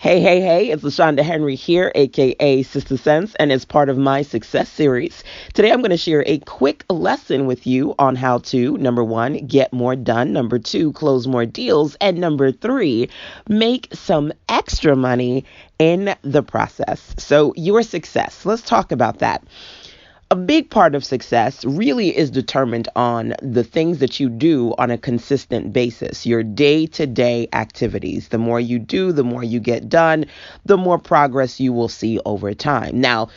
Hey, it's LaShanda Henry here, aka Sister Sense, and as part of my success series. Today I'm going to share a quick lesson with you on how to, number one, get more done, number two, close more deals, and number three, make some extra money in the process. So, your success, let's talk about that. A big part of success really is determined on the things that you do on a consistent basis, your day-to-day activities. The more you do, the more you get done, the more progress you will see over time. Now,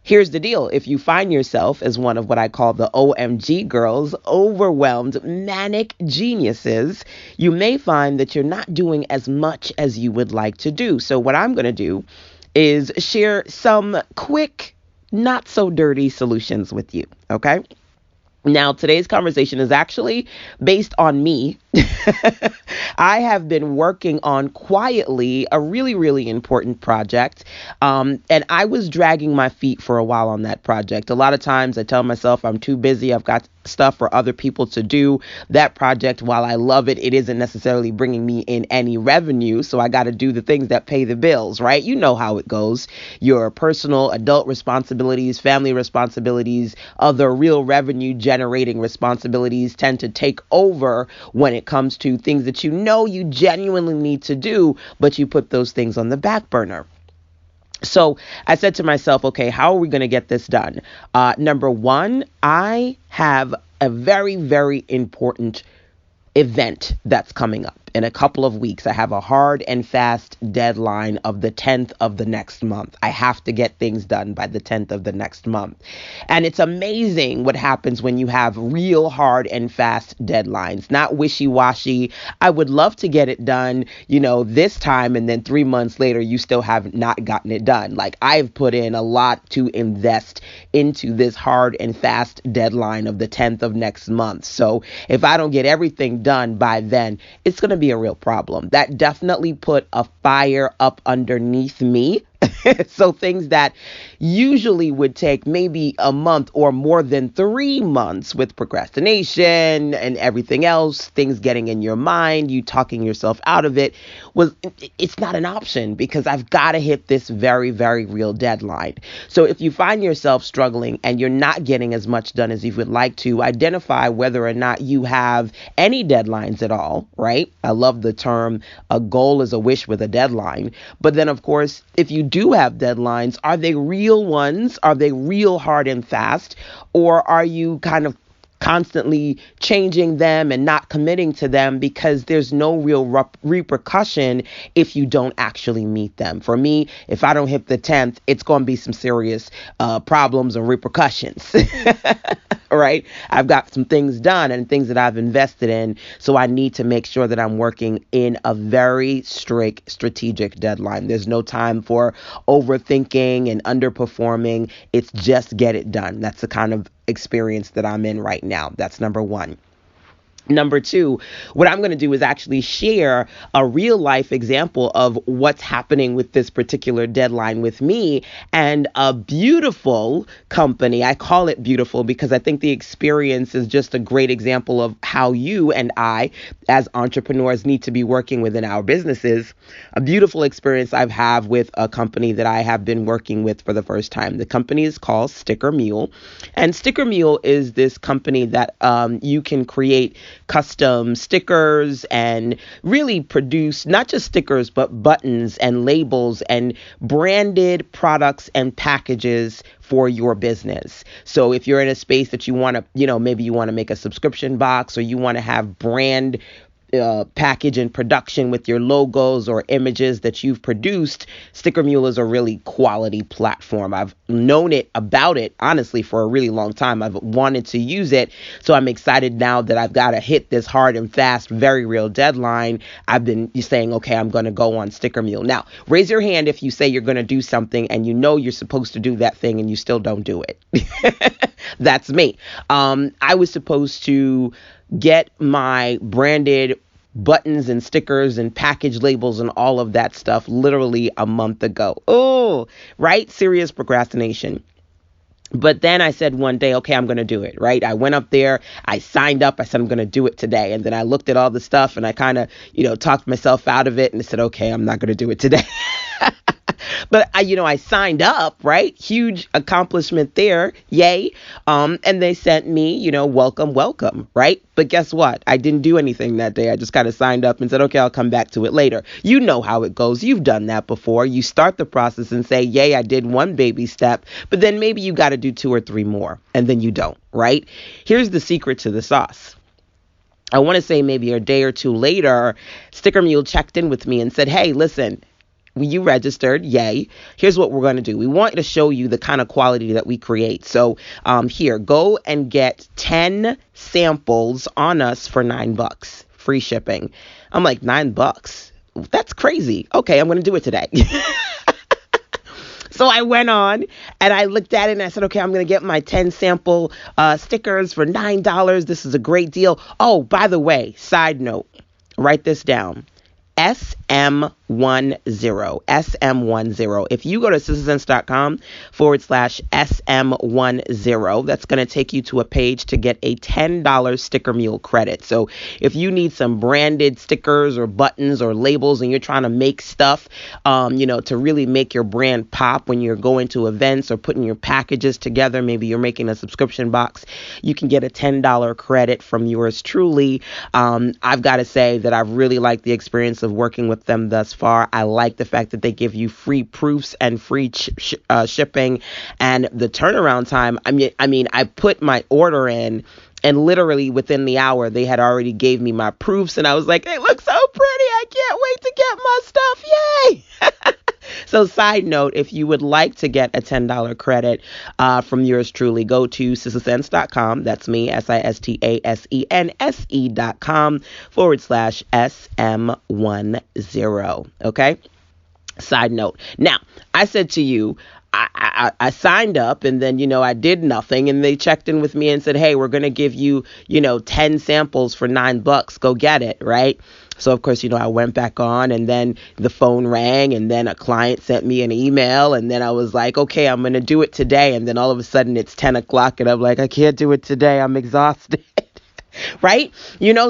here's the deal. If you find yourself as one of what I call the OMG girls, overwhelmed manic geniuses, you may find that you're not doing as much as you would like to do. So what I'm going to do is share some quick, not so dirty solutions with you. Okay. Now, today's conversation is actually based on me. I have been working on quietly a really, really important project. And I was dragging my feet for a while on that project. A lot of times I tell myself I'm too busy. I've got stuff for other people to do. That project, while I love it, it isn't necessarily bringing me in any revenue. So I got to do the things that pay the bills, right? You know how it goes. Your personal adult responsibilities, family responsibilities, other real revenue generating responsibilities tend to take over when it comes to things that you know you genuinely need to do, but you put those things on the back burner. So I said to myself, okay, how are we going to get this done? Number one, I have a very, very important event that's coming up. In a couple of weeks, I have a hard and fast deadline of the 10th of the next month. I have to get things done by the 10th of the next month. And it's amazing what happens when you have real hard and fast deadlines, not wishy-washy. I would love to get it done, this time, and then 3 months later, you still have not gotten it done. Like, I've put in a lot to invest into this hard and fast deadline of the 10th of next month. So if I don't get everything done by then, it's going to be a real problem. That definitely put a fire up underneath me. So things that usually would take maybe a month or more than 3 months with procrastination and everything else, things getting in your mind, you talking yourself out of it, it's not an option because I've got to hit this very, very real deadline. So if you find yourself struggling and you're not getting as much done as you would like to, identify whether or not you have any deadlines at all, right? I love the term, a goal is a wish with a deadline. But then, of course, if you do have deadlines, are they real ones? Are they real hard and fast? Or are you kind of constantly changing them and not committing to them because there's no real repercussion if you don't actually meet them? For me, if I don't hit the 10th, it's going to be some serious problems and repercussions. Right? I've got some things done and things that I've invested in, so I need to make sure that I'm working in a very strict strategic deadline. There's no time for overthinking and underperforming. It's just get it done. That's the kind of experience that I'm in right now. That's number one. Number two, what I'm going to do is actually share a real life example of what's happening with this particular deadline with me and a beautiful company. I call it beautiful because I think the experience is just a great example of how you and I, as entrepreneurs, need to be working within our businesses. A beautiful experience I've had with a company that I have been working with for the first time. The company is called Sticker Mule. And Sticker Mule is this company that you can create custom stickers and really produce not just stickers, but buttons and labels and branded products and packages for your business. So if you're in a space that you want to, maybe you want to make a subscription box or you want to have brand package and production with your logos or images that you've produced, Sticker Mule is a really quality platform. I've known about it, honestly, for a really long time. I've wanted to use it. So I'm excited now that I've got to hit this hard and fast, very real deadline. I've been saying, okay, I'm going to go on Sticker Mule. Now, raise your hand if you say you're going to do something and you know you're supposed to do that thing and you still don't do it. That's me. I was supposed to get my branded buttons and stickers and package labels and all of that stuff literally a month ago. Oh, right? Serious procrastination. But then I said one day, okay, I'm going to do it, right? I went up there, I signed up, I said, I'm going to do it today. And then I looked at all the stuff and I kind of, talked myself out of it and I said, okay, I'm not going to do it today. But I signed up, right? Huge accomplishment there. Yay. And they sent me, welcome, welcome, right? But guess what? I didn't do anything that day. I just kind of signed up and said, okay, I'll come back to it later. You know how it goes. You've done that before. You start the process and say, yay, I did one baby step, but then maybe you got to do 2 or 3 more, and then you don't, right? Here's the secret to the sauce. I want to say maybe a day or 2 later, Sticker Mule checked in with me and said, hey, listen, you registered, yay. Here's what we're going to do. We want to show you the kind of quality that we create. So here, go and get 10 samples on us for $9, free shipping. I'm like, $9? That's crazy. Okay, I'm going to do it today. So I went on and I looked at it and I said, okay, I'm going to get my 10 sample stickers for $9. This is a great deal. Oh, by the way, side note, write this down. SM10. SM10. If you go to sistersense.com/SM10, that's going to take you to a page to get a $10 Sticker Mule credit. So if you need some branded stickers or buttons or labels and you're trying to make stuff, to really make your brand pop when you're going to events or putting your packages together, maybe you're making a subscription box, you can get a $10 credit from yours truly. I've got to say that I've really liked the experience of working with them thus far. I like the fact that they give you free proofs and free shipping, and the turnaround time. I put my order in, and literally within the hour, they had already gave me my proofs, and I was like, they look so pretty. I can't wait to get my stuff. Yay! So side note, if you would like to get a $10 credit from yours truly, go to sistersense.com. That's me, sistasense.com/SM10. Okay. Side note. Now, I said to you, I signed up and then, I did nothing, and they checked in with me and said, hey, we're going to give you, 10 samples for $9. Go get it. Right. So, of course, I went back on, and then the phone rang, and then a client sent me an email, and then I was like, okay, I'm going to do it today. And then all of a sudden it's 10 o'clock and I'm like, I can't do it today. I'm exhausted. Right?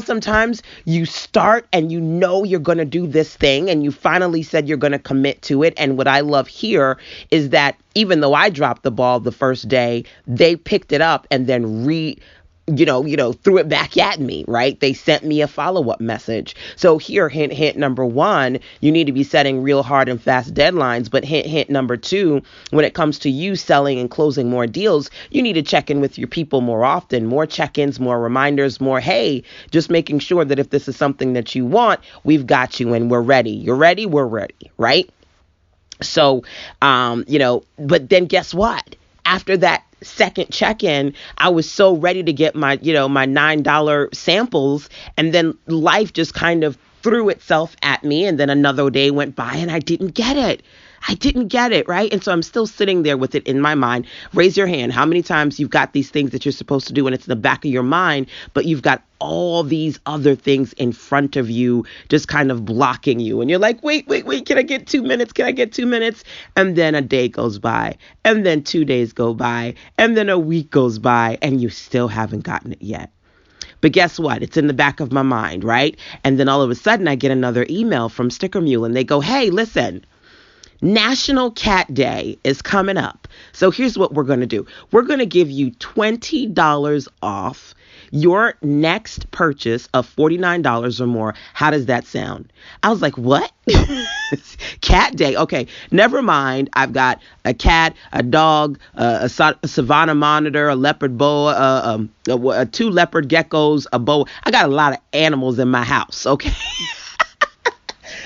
Sometimes you start and you're going to do this thing, and you finally said you're going to commit to it. And what I love here is that even though I dropped the ball the first day, they picked it up and then threw it back at me, right? They sent me a follow-up message. So here, hint number 1, you need to be setting real hard and fast deadlines. But hint number 2, when it comes to you selling and closing more deals, you need to check in with your people more often, more check-ins, more reminders, more, hey, just making sure that if this is something that you want, we've got you and we're ready. You're ready, we're ready, right? So, but then guess what? After that second check-in, I was so ready to get my $9 samples, and then life just kind of threw itself at me, and then another day went by and I didn't get it. Right? And so I'm still sitting there with it in my mind. Raise your hand. How many times you've got these things that you're supposed to do and it's in the back of your mind, but you've got all these other things in front of you just kind of blocking you. And you're like, wait, can I get 2 minutes? And then a day goes by, and then 2 days go by, and then a week goes by, and you still haven't gotten it yet. But guess what? It's in the back of my mind, right? And then all of a sudden I get another email from Sticker Mule, and they go, hey, listen, National Cat Day is coming up. So here's what we're going to do. We're going to give you $20 off your next purchase of $49 or more. How does that sound? I was like, what? Cat Day. Okay, never mind. I've got a cat, a dog, a savanna monitor, a leopard boa, 2 leopard geckos, a boa. I got a lot of animals in my house. Okay.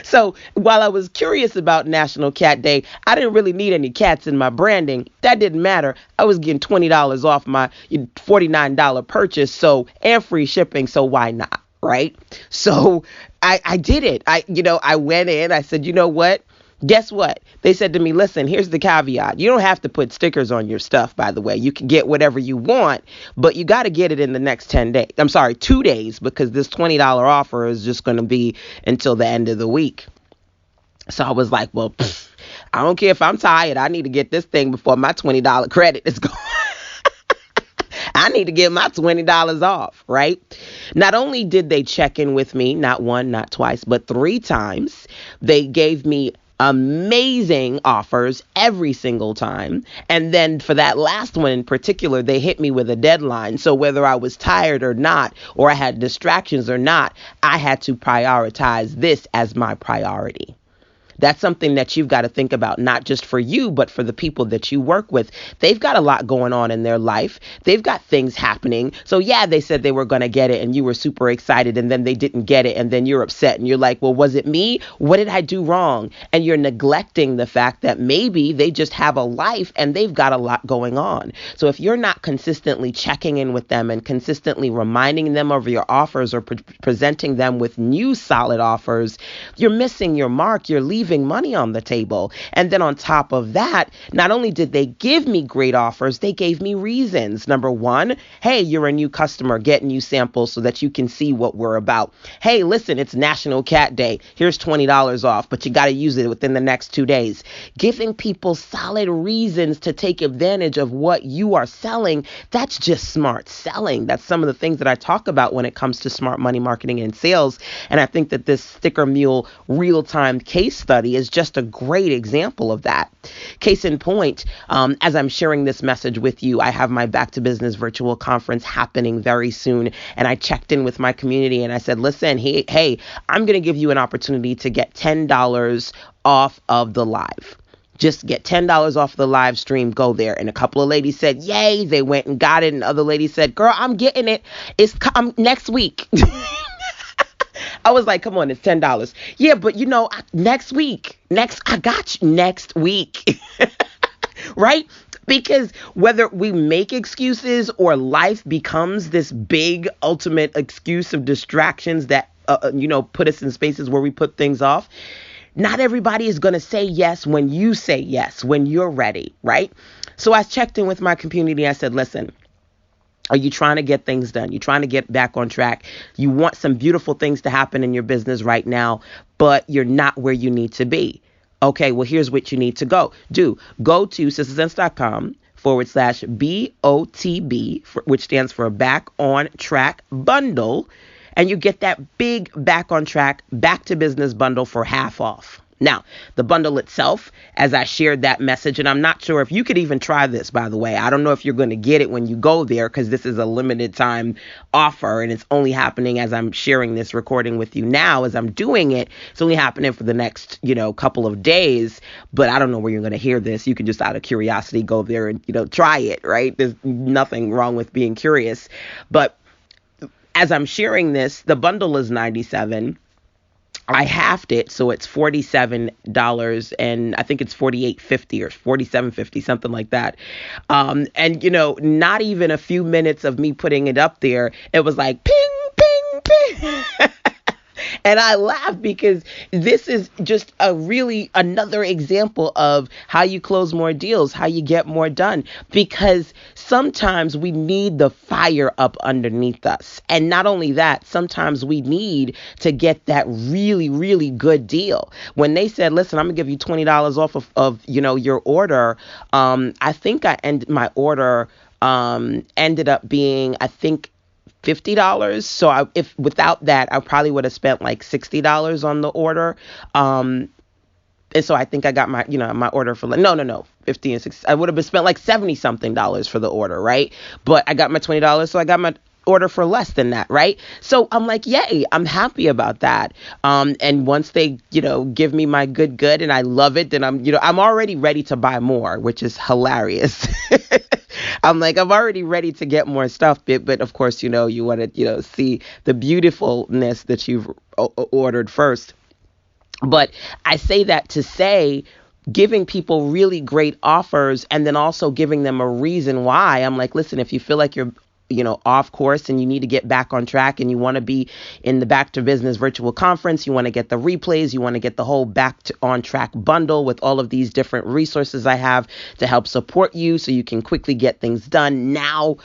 So while I was curious about National Cat Day, I didn't really need any cats in my branding. That didn't matter. I was getting $20 off my $49 purchase, and free shipping. So why not? Right? So I did it. I went in. I said, you know what? Guess what? They said to me, listen, here's the caveat. You don't have to put stickers on your stuff, by the way. You can get whatever you want, but you got to get it in the next 2 days, because this $20 offer is just going to be until the end of the week. So I was like, well, I don't care if I'm tired. I need to get this thing before my $20 credit is gone. I need to get my $20 off, right? Not only did they check in with me, not 1, not twice, but 3 times. They gave me amazing offers every single time. And then for that last one in particular, they hit me with a deadline. So whether I was tired or not, or I had distractions or not, I had to prioritize this as my priority. That's something that you've got to think about, not just for you, but for the people that you work with. They've got a lot going on in their life. They've got things happening. So yeah, they said they were going to get it and you were super excited and then they didn't get it and then you're upset and you're like, well, was it me? What did I do wrong? And you're neglecting the fact that maybe they just have a life and they've got a lot going on. So if you're not consistently checking in with them and consistently reminding them of your offers or presenting them with new solid offers, you're missing your mark. You're leaving money on the table. And then on top of that, not only did they give me great offers, they gave me reasons. Number one, hey, you're a new customer, get new samples so that you can see what we're about. Hey, listen, it's National Cat Day. Here's $20 off, but you got to use it within the next 2 days. Giving people solid reasons to take advantage of what you are selling, that's just smart selling. That's some of the things that I talk about when it comes to smart money marketing and sales. And I think that this Sticker Mule real-time case study is just a great example of that. Case in point, as I'm sharing this message with you, I have my Back to Business virtual conference happening very soon. And I checked in with my community and I said, listen, hey, I'm going to give you an opportunity to get $10 off of the live. Just get $10 off the live stream. Go there. And a couple of ladies said, yay, they went and got it. And other ladies said, girl, I'm getting it. It's next week. I was like, come on, it's $10. Yeah, but next week, I got you next week. Right? Because whether we make excuses or life becomes this big ultimate excuse of distractions that, put us in spaces where we put things off, not everybody is going to say yes when you say yes, when you're ready, right? So I checked in with my community. I said, listen, are you trying to get things done? You're trying to get back on track. You want some beautiful things to happen in your business right now, but you're not where you need to be. Okay, well, here's what you need to do. Go to sistersense.com/BOTB, which stands for Back on Track Bundle. And you get that big Back on Track, Back to Business bundle for half off. Now, the bundle itself, as I shared that message, and I'm not sure if you could even try this, by the way. I don't know if you're going to get it when you go there because this is a limited time offer and it's only happening as I'm sharing this recording with you now. As I'm doing it, it's only happening for the next, couple of days, but I don't know where you're going to hear this. You can just out of curiosity go there and, try it, right? There's nothing wrong with being curious. But as I'm sharing this, the bundle is $97. I halved it, so it's $47, and I think it's $48.50 or $47.50, something like that. And not even a few minutes of me putting it up there, it was like ping, ping, ping. And I laugh because this is just another example of how you close more deals, how you get more done. Because sometimes we need the fire up underneath us. And not only that, sometimes we need to get that really, really good deal. When they said, listen, I'm going to give you $20 off of your order, I think my order ended up being, I think, $50. So if without that, I probably would have spent like $60 on the order. And so I think I got my order for no, 50 and 60. I would have spent like 70 something dollars for the order, right? But I got my $20, so I got my order for less than that, right? So I'm like, yay, I'm happy about that. And once they, give me my good, and I love it, then I'm already ready to buy more, which is hilarious. I'm like, I'm already ready to get more stuff, but of course, you want to, see the beautifulness that you've ordered first. But I say that to say, giving people really great offers and then also giving them a reason why. I'm like, listen, if you feel like you're off course and you need to get back on track and you want to be in the Back to Business virtual conference, you want to get the replays, you want to get the whole Back to On Track bundle with all of these different resources I have to help support you so you can quickly get things done. Now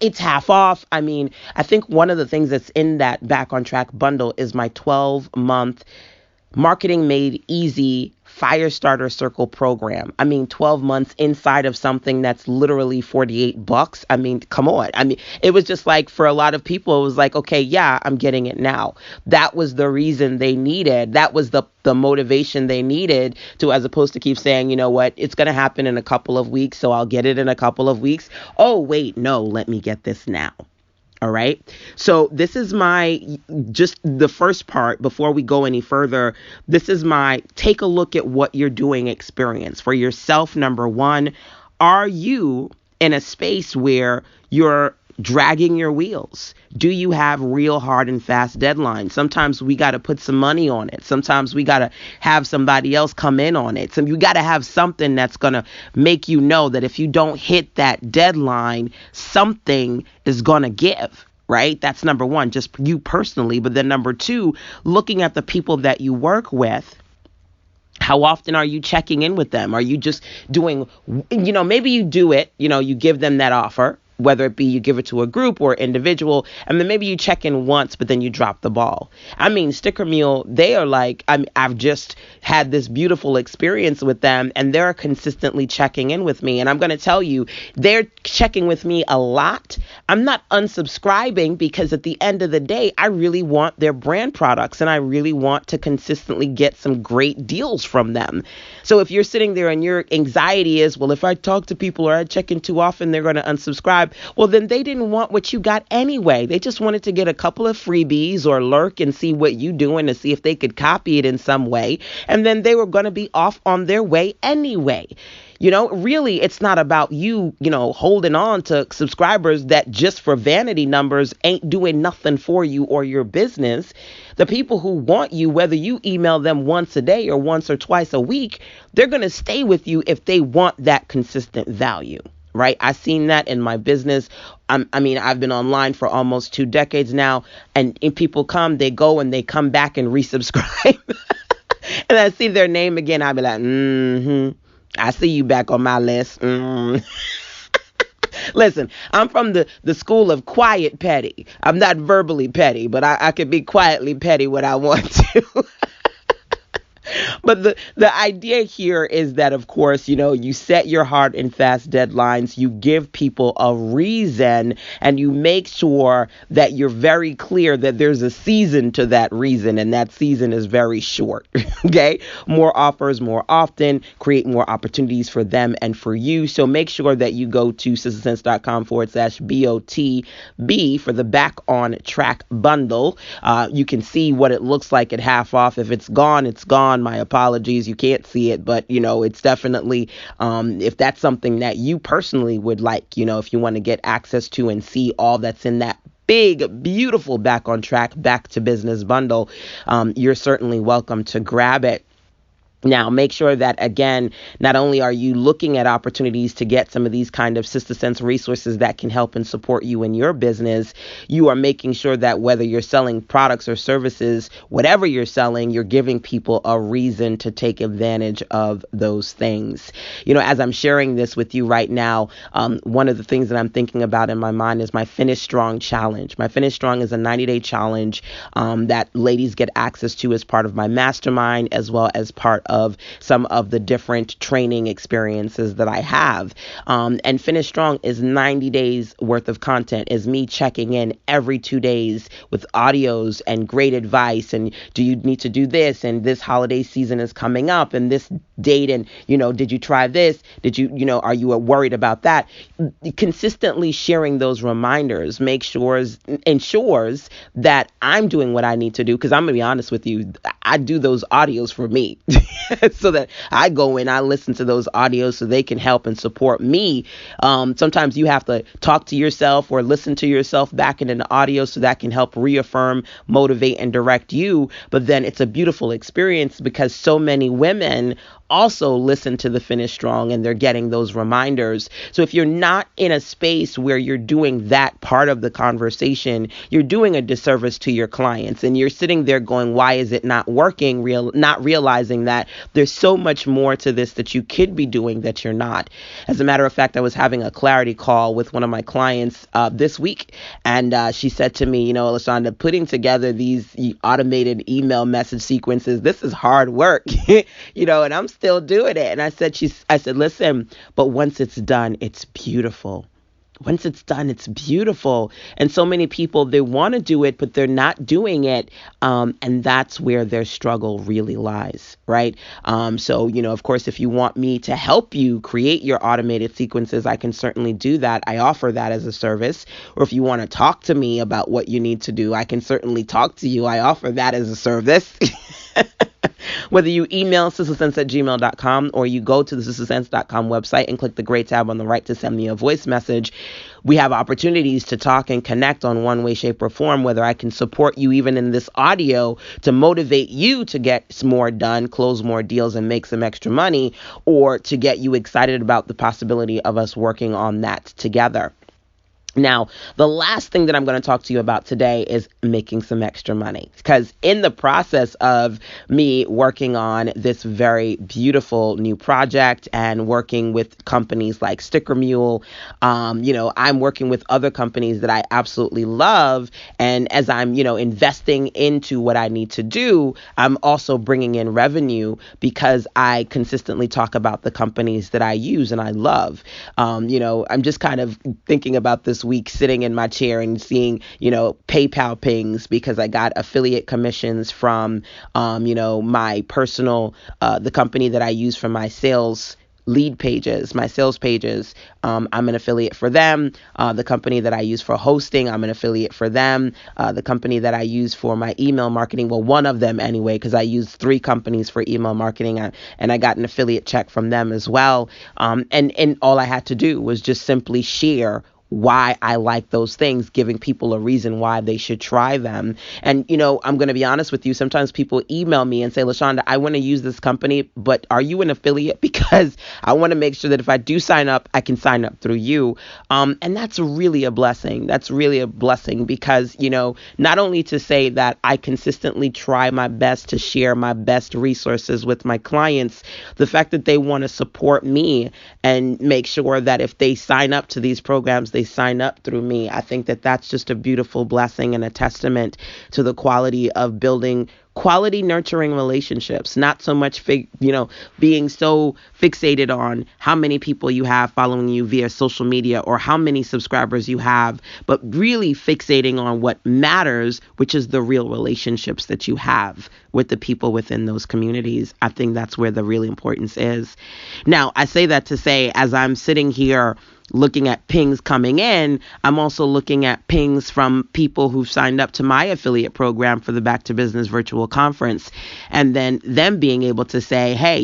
it's half off. I mean, I think one of the things that's in that Back on Track bundle is my 12-month Marketing Made Easy Fire Starter Circle program. I mean, 12 months inside of something that's literally $48. I mean, come on. I mean, it was just like, for a lot of people, it was like, okay, yeah, I'm getting it now. That was the reason they needed. That was the motivation they needed to, as opposed to keep saying, you know what, it's going to happen in a couple of weeks, so I'll get it in a couple of weeks. Oh, wait, no, let me get this now. All right. So this is just the first part before we go any further. This is my take a look at what you're doing experience for yourself. Number one, are you in a space where you're dragging your wheels? Do you have real hard and fast deadlines? Sometimes we got to put some money on it. Sometimes we got to have somebody else come in on it. So you got to have something that's going to make you know that if you don't hit that deadline, something is going to give. Right? That's number one, just you personally. But then number two, looking at the people that you work with. How often are you checking in with them? Are you just doing, maybe you do it, you give them that offer, whether it be you give it to a group or individual, and then maybe you check in once, but then you drop the ball. I mean, Sticker Mule, they are like, I've just had this beautiful experience with them, and they're consistently checking in with me. And I'm going to tell you, they're checking with me a lot. I'm not unsubscribing, because at the end of the day, I really want their brand products, and I really want to consistently get some great deals from them. So if you're sitting there and your anxiety is, well, if I talk to people or I check in too often, they're going to unsubscribe. Well, then they didn't want what you got anyway. They just wanted to get a couple of freebies or lurk and see what you doing to see if they could copy it in some way. And then they were going to be off on their way anyway. Really, it's not about you, holding on to subscribers that just for vanity numbers ain't doing nothing for you or your business. The people who want you, whether you email them once a day or once or twice a week, they're going to stay with you if they want that consistent value. Right? I've seen that in my business. I've been online for almost 2 decades now, and people come, they go, and they come back and resubscribe. And I see their name again. I'll be like, I see you back on my list. Listen, I'm from the school of quiet petty. I'm not verbally petty, but I could be quietly petty when I want to. But the idea here is that, of course, you set your hard and fast deadlines, you give people a reason, and you make sure that you're very clear that there's a season to that reason, and that season is very short. Okay? More offers more often, create more opportunities for them and for you. So make sure that you go to sistersense.com/BOTB for the Back on Track bundle. You can see what it looks like at half off. If it's gone, it's gone. My apologies, you can't see it, but it's definitely if that's something that you personally would like, if you want to get access to and see all that's in that big, beautiful Back on Track, Back to Business bundle, you're certainly welcome to grab it. Now, make sure that, again, not only are you looking at opportunities to get some of these kind of Sister Sense resources that can help and support you in your business, you are making sure that whether you're selling products or services, whatever you're selling, you're giving people a reason to take advantage of those things. As I'm sharing this with you right now, one of the things that I'm thinking about in my mind is my Finish Strong challenge. My Finish Strong is a 90-day challenge that ladies get access to as part of my mastermind, as well as part of some of the different training experiences that I have. And Finish Strong is 90 days worth of content, is me checking in every 2 days with audios and great advice. And do you need to do this? And this holiday season is coming up, and this date. And, did you try this? Did you, are you worried about that? Consistently sharing those reminders ensures that I'm doing what I need to do. Because I'm going to be honest with you, I do those audios for me. So that I go in, I listen to those audios so they can help and support me. Sometimes you have to talk to yourself or listen to yourself back in an audio so that can help reaffirm, motivate, and direct you. But then it's a beautiful experience because so many women also listen to the Finish Strong and they're getting those reminders. So if you're not in a space where you're doing that part of the conversation, you're doing a disservice to your clients, and you're sitting there going, why is it not working? Not realizing that there's so much more to this that you could be doing that you're not. As a matter of fact, I was having a clarity call with one of my clients this week, and she said to me, LaShanda, putting together these automated email message sequences, this is hard work, and I'm still doing it. And I said, listen, but once it's done, it's beautiful. Once it's done, it's beautiful. And so many people, they want to do it, but they're not doing it. And that's where their struggle really lies, right? So, of course, if you want me to help you create your automated sequences, I can certainly do that. I offer that as a service. Or if you want to talk to me about what you need to do, I can certainly talk to you. I offer that as a service. Whether you email sistersense@gmail.com or you go to the sistersense.com website and click the gray tab on the right to send me a voice message, we have opportunities to talk and connect on one way, shape, or form, whether I can support you even in this audio to motivate you to get more done, close more deals, and make some extra money, or to get you excited about the possibility of us working on that together. Now, the last thing that I'm going to talk to you about today is making some extra money, because in the process of me working on this very beautiful new project and working with companies like Sticker Mule, I'm working with other companies that I absolutely love. And as I'm, investing into what I need to do, I'm also bringing in revenue because I consistently talk about the companies that I use and I love. I'm just kind of thinking about this week sitting in my chair and seeing, PayPal pings because I got affiliate commissions from, my personal, the company that I use for my sales lead pages, my sales pages. I'm an affiliate for them. The company that I use for hosting, I'm an affiliate for them. The company that I use for my email marketing, well, one of them anyway, because I use 3 companies for email marketing, and I got an affiliate check from them as well. And all I had to do was just simply share why I like those things, giving people a reason why they should try them. And, I'm going to be honest with you. Sometimes people email me and say, LaShanda, I want to use this company, but are you an affiliate? Because I want to make sure that if I do sign up, I can sign up through you. And that's really a blessing. That's really a blessing because, not only to say that I consistently try my best to share my best resources with my clients, the fact that they want to support me and make sure that if they sign up to these programs, they sign up through me. I think that that's just a beautiful blessing and a testament to the quality of building quality nurturing relationships, not so much being so fixated on how many people you have following you via social media or how many subscribers you have, but really fixating on what matters, which is the real relationships that you have with the people within those communities. I think that's where the real importance is. Now, I say that to say, as I'm sitting here looking at pings coming in, I'm also looking at pings from people who've signed up to my affiliate program for the Back to Business virtual conference, and then them being able to say, hey,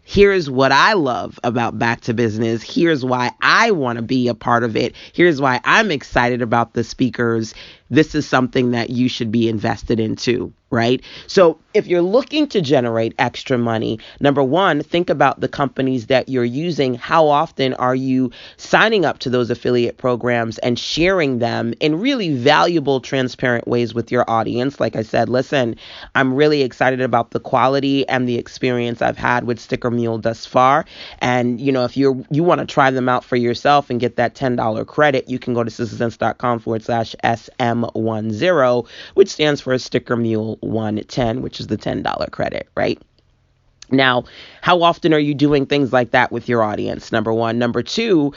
here's what I love about Back to Business. Here's why I want to be a part of it. Here's why I'm excited about the speakers. This is something that you should be invested in too, right? So if you're looking to generate extra money, number one, think about the companies that you're using. How often are you signing up to those affiliate programs and sharing them in really valuable, transparent ways with your audience? Like I said, listen, I'm really excited about the quality and the experience I've had with Sticker Mule thus far. And, if you want to try them out for yourself and get that $10 credit, you can go to sistersense.com/SM10, which stands for Sticker Mule 110, which is the $10 credit, right? Now, how often are you doing things like that with your audience? Number one. Number two,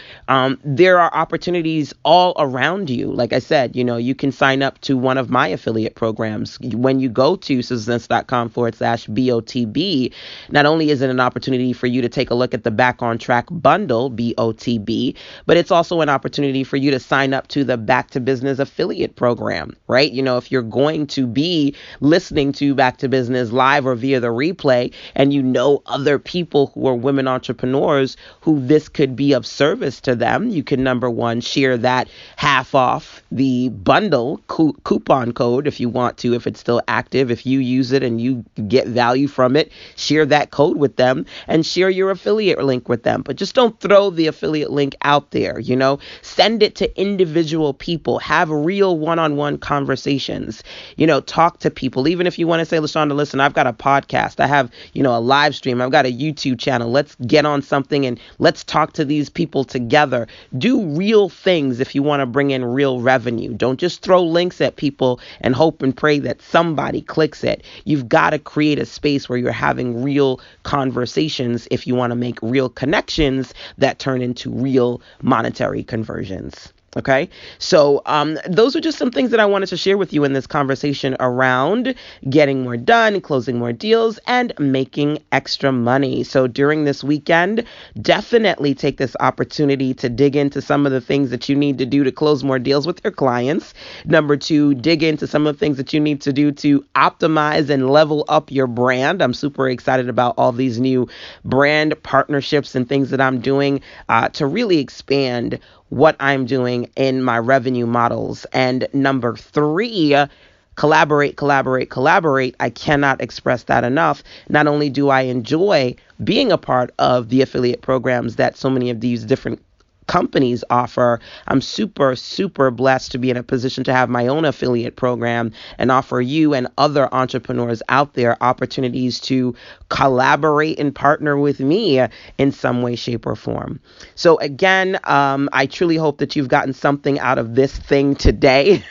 there are opportunities all around you. Like I said, you can sign up to one of my affiliate programs. When you go to sistersense.com/BOTB, not only is it an opportunity for you to take a look at the Back on Track bundle, BOTB, but it's also an opportunity for you to sign up to the Back to Business affiliate program, right? If you're going to be listening to Back to Business live or via the replay, and you know other people who are women entrepreneurs who this could be of service to them, you can, number one, share that half off the bundle coupon code if you want to, if it's still active. If you use it and you get value from it, share that code with them and share your affiliate link with them. But just don't throw the affiliate link out there, send it to individual people, have real one-on-one conversations, talk to people. Even if you want to say, LaShanda, listen, I've got a podcast, I have, a live stream, I've got a YouTube channel, let's get on something and let's talk to these people together. Do real things if you want to bring in real revenue. Don't just throw links at people and hope and pray that somebody clicks it. You've got to create a space where you're having real conversations if you want to make real connections that turn into real monetary conversions. Okay, so those are just some things that I wanted to share with you in this conversation around getting more done, closing more deals, and making extra money. So during this weekend, definitely take this opportunity to dig into some of the things that you need to do to close more deals with your clients. Number two, dig into some of the things that you need to do to optimize and level up your brand. I'm super excited about all these new brand partnerships and things that I'm doing to really expand what I'm doing in my revenue models. And number three, collaborate. I cannot express that enough. Not only do I enjoy being a part of the affiliate programs that so many of these different companies offer, I'm super, super blessed to be in a position to have my own affiliate program and offer you and other entrepreneurs out there opportunities to collaborate and partner with me in some way, shape, or form. So again, I truly hope that you've gotten something out of this thing today.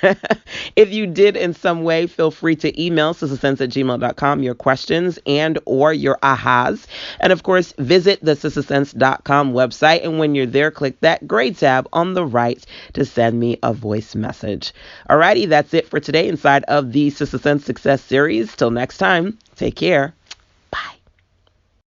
If you did in some way, feel free to email sistersense@gmail.com your questions and or your ahas. And of course, visit the sistersense.com website. And when you're there, click that gray tab on the right to send me a voice message. Alrighty, that's it for today inside of the Sister Sense Success Series. Till next time, take care.